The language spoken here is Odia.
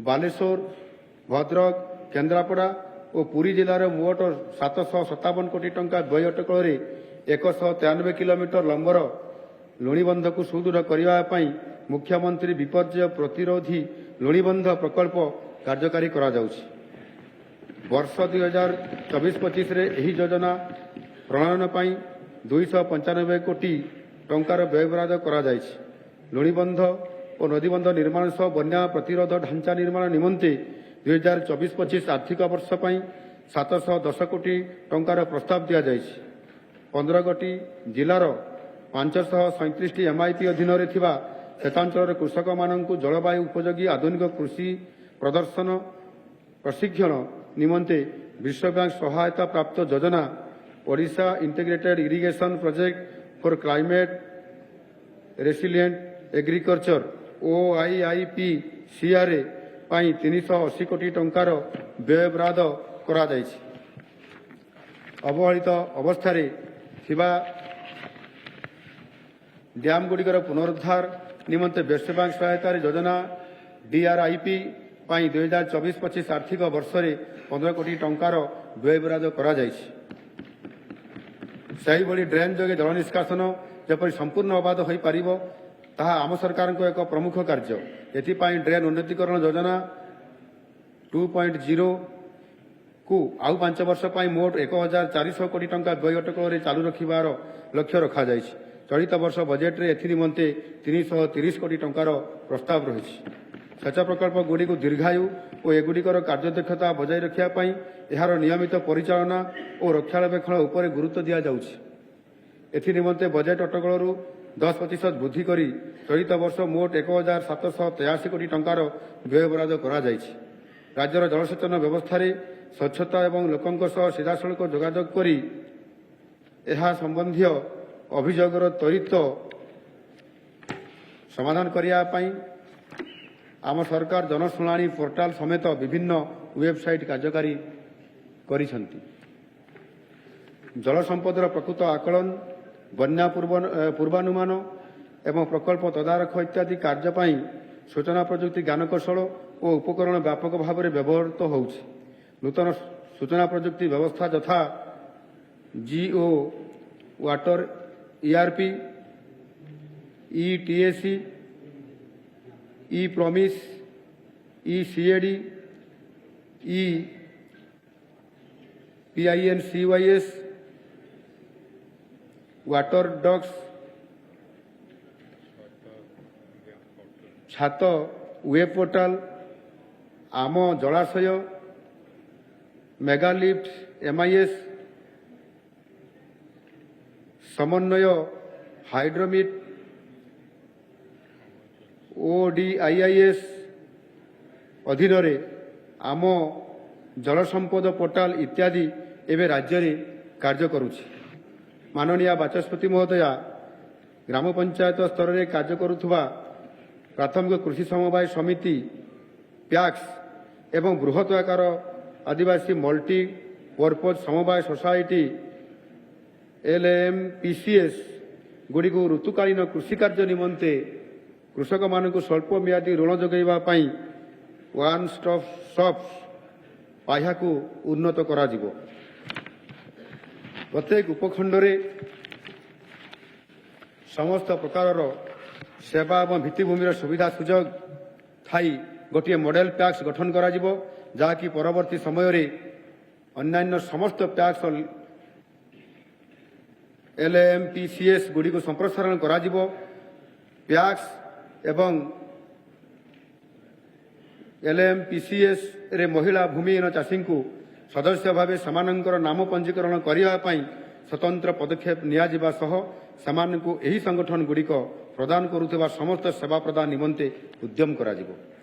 ବାଲେଶ୍ୱର, ଭଦ୍ରକ, କେନ୍ଦ୍ରାପଡ଼ା ଓ ପୁରୀ ଜିଲ୍ଲାର ମୋଟ 757 କୋଟି ଟଙ୍କା ବ୍ୟୟ ଅଟକଳରେ 193 କିଲୋମିଟର ଲମ୍ବର ଲୁଣିବନ୍ଧକୁ ସୁଦୃଢ଼ କରିବା ପାଇଁ ମୁଖ୍ୟମନ୍ତ୍ରୀ ବିପର୍ଯ୍ୟୟ ପ୍ରତିରୋଧୀ ଲୁଣିବନ୍ଧ ପ୍ରକଳ୍ପ କାର୍ଯ୍ୟକାରୀ କରାଯାଉଛି। ବର୍ଷ 2024-25ରେ ଏହି ଯୋଜନା ପ୍ରଣୟନ ପାଇଁ 295 କୋଟି ଟଙ୍କାର ବ୍ୟୟବରାଦ କରାଯାଇଛି। ଲୁଣିବନ୍ଧ ଓ ନଦୀବନ୍ଧ ନିର୍ମାଣ ସହ ବନ୍ୟା ପ୍ରତିରୋଧ ଢାଞ୍ଚା ନିର୍ମାଣ ନିମନ୍ତେ 2024-25 ଆର୍ଥିକ ବର୍ଷ ପାଇଁ 710 କୋଟି ଟଙ୍କାର ପ୍ରସ୍ତାବ ଦିଆଯାଇଛି। 15ଗୋଟି ଜିଲ୍ଲାର 537ଟି MIP ଅଧୀନରେ ଥିବା କ୍ଷେତ୍ରାଞ୍ଚଳର କୃଷକମାନଙ୍କୁ ଜଳବାୟୁ ଉପଯୋଗୀ ଆଧୁନିକ କୃଷି ପ୍ରଶିକ୍ଷଣ ନିମନ୍ତେ ବିଶ୍ୱବ୍ୟାଙ୍କ ସହାୟତା ପ୍ରାପ୍ତ ଯୋଜନା Odisha integrated irrigation project for climate resilient agriculture OIIPCRA ପାଇଁ 380 କୋଟି ଟଙ୍କାର ବ୍ୟୟବରାଦ କରାଯାଇଛି। ଅବହେଳିତ ଅବସ୍ଥାରେ ଥିବା ଡ୍ୟାମ୍ଗୁଡ଼ିକର ପୁନରୁଦ୍ଧାର ନିମନ୍ତେ ବିଶ୍ୱବ୍ୟାଙ୍କ ସହାୟତାରେ ଯୋଜନା DRIP ପାଇଁ 2024-25 ଆର୍ଥିକ ବର୍ଷରେ 15 କୋଟି ଟଙ୍କାର ବ୍ୟୟବରାଦ କରାଯାଇଛି। ସେହିଭଳି ଡ୍ରେନ୍ ଯୋଗେ ଜଳ ନିଷ୍କାସନ ଯେପରି ସମ୍ପୂର୍ଣ୍ଣ ଅବାଧ ହୋଇପାରିବ ତାହା ଆମ ସରକାରଙ୍କ ଏକ ପ୍ରମୁଖ କାର୍ଯ୍ୟ। ଏଥିପାଇଁ ଡ୍ରେନ୍ ଉନ୍ନତୀକରଣ ଯୋଜନା 2.0 କୁ ଆଉ 5 ବର୍ଷ ପାଇଁ ମୋଟ 1400 କୋଟି ଟଙ୍କା ବ୍ୟୟ ଅଟକଳରେ ଚାଲୁ ରଖିବାର ଲକ୍ଷ୍ୟ ରଖାଯାଇଛି। ଚଳିତ ବର୍ଷ ବଜେଟ୍ରେ ଏଥିନିମନ୍ତେ 330 କୋଟି ଟଙ୍କାର ପ୍ରସ୍ତାବ ରହିଛି। ସେଚ ପ୍ରକଳ୍ପଗୁଡ଼ିକୁ ଦୀର୍ଘାୟୁ ଓ ଏଗୁଡ଼ିକର କାର୍ଯ୍ୟଦକ୍ଷତା ବଜାୟ ରଖିବା ପାଇଁ ଏହାର ନିୟମିତ ପରିଚାଳନା ଓ ରକ୍ଷଣାବେକ୍ଷଣ ଉପରେ ଗୁରୁତ୍ୱ ଦିଆଯାଉଛି। ଏଥିନିମନ୍ତେ ବଜେଟ୍ ଅଟକଳରୁ 10% ବୃଦ୍ଧି କରି ଚଳିତ ବର୍ଷ ମୋଟ 1783 କୋଟି ଟଙ୍କାର ବ୍ୟୟବରାଦ କରାଯାଇଛି। ରାଜ୍ୟର ଜଳସେଚନ ବ୍ୟବସ୍ଥାରେ ସ୍ୱଚ୍ଛତା ଏବଂ ଲୋକଙ୍କ ସହ ସିଧାସଳଖ ଯୋଗାଯୋଗ କରି ଏହା ସମ୍ବନ୍ଧୀୟ ଅଭିଯୋଗର ତ୍ୱରିତ ସମାଧାନ କରିବା ପାଇଁ ଆମ ସରକାର ଜନଶୁଣାଣି ପୋର୍ଟାଲ ସମେତ ବିଭିନ୍ନ ୱେବସାଇଟ୍ କାର୍ଯ୍ୟକାରୀ କରିଛନ୍ତି। ଜଳ ସମ୍ପଦର ପ୍ରକୃତ ଆକଳନ, ବନ୍ୟା ପୂର୍ବାନୁମାନ ଏବଂ ପ୍ରକଳ୍ପ ତଦାରଖ ଇତ୍ୟାଦି କାର୍ଯ୍ୟ ପାଇଁ ସୂଚନା ପ୍ରଯୁକ୍ତି ଜ୍ଞାନକୌଶଳ ଓ ଉପକରଣ ବ୍ୟାପକ ଭାବରେ ବ୍ୟବହୃତ ହେଉଛି। ନୂତନ ସୂଚନା ପ୍ରଯୁକ୍ତି ବ୍ୟବସ୍ଥା ଯଥା GO water ERP, ETAC, ePromise, eCAD, ePINCYS, water docs, ଛାତ ୱେବ୍ ପୋର୍ଟାଲ, ଆମ ଜଳାଶୟ, ମେଗାଲିଫ୍ଟ MIS, ସମନ୍ୱୟ ହାଇଡ୍ରୋମିଟ୍, ODIIS ଅଧୀନରେ ଆମ ଜଳସମ୍ପଦ ପୋର୍ଟାଲ ଇତ୍ୟାଦି ଏବେ ରାଜ୍ୟରେ କାର୍ଯ୍ୟ କରୁଛି। ମାନନୀୟ ବାଚସ୍ପତି ମହୋଦୟା, ଗ୍ରାମ ପଞ୍ଚାୟତ ସ୍ତରରେ କାର୍ଯ୍ୟ କରୁଥିବା ପ୍ରାଥମିକ କୃଷି ସମବାୟ ସମିତି ପ୍ୟାକ୍ସ ଏବଂ ବୃହତ ଆକାର ଆଦିବାସୀ ମଲ୍ଟି ପର୍ପୋଜ ସମବାୟ ସୋସାଇଟି LMPCS ଗୁଡ଼ିକୁ ଋତୁକାଳୀନ କୃଷି କାର୍ଯ୍ୟ ନିମନ୍ତେ କୃଷକମାନଙ୍କୁ ସ୍ୱଳ୍ପ ମିଆଦୀ ଋଣ ଯୋଗାଇବା ପାଇଁ ୱାନ୍ ଷ୍ଟପ୍ ସପ୍ ପାହ୍ୟାକୁ ଉନ୍ନତ କରାଯିବ। ପ୍ରତ୍ୟେକ ଉପଖଣ୍ଡରେ ସମସ୍ତ ପ୍ରକାରର ସେବା ଏବଂ ଭିତ୍ତିଭୂମିର ସୁବିଧା ସୁଯୋଗ ଥାଇ ଗୋଟିଏ ମଡେଲ ପ୍ୟାକ୍ସ ଗଠନ କରାଯିବ, ଯାହାକି ପରବର୍ତ୍ତୀ ସମୟରେ ଅନ୍ୟାନ୍ୟ ସମସ୍ତ ପ୍ୟାକ୍ସ LMPCS ଗୁଡ଼ିକୁ ସମ୍ପ୍ରସାରଣ କରାଯିବ। ପ୍ୟାକ୍ସ ଏବଂ LMPCS ରେ ମହିଳା ଭୂମିହୀନ ଚାଷୀଙ୍କୁ ସଦସ୍ୟ ଭାବେ ସେମାନଙ୍କର ନାମ ପଞ୍ଜୀକରଣ କରିବା ପାଇଁ ସ୍ୱତନ୍ତ୍ର ପଦକ୍ଷେପ ନିଆଯିବା ସହ ସେମାନଙ୍କୁ ଏହି ସଂଗଠନଗୁଡ଼ିକ ପ୍ରଦାନ କରୁଥିବା ସମସ୍ତ ସେବା ପ୍ରଦାନ ନିମନ୍ତେ ଉଦ୍ୟମ କରାଯିବ।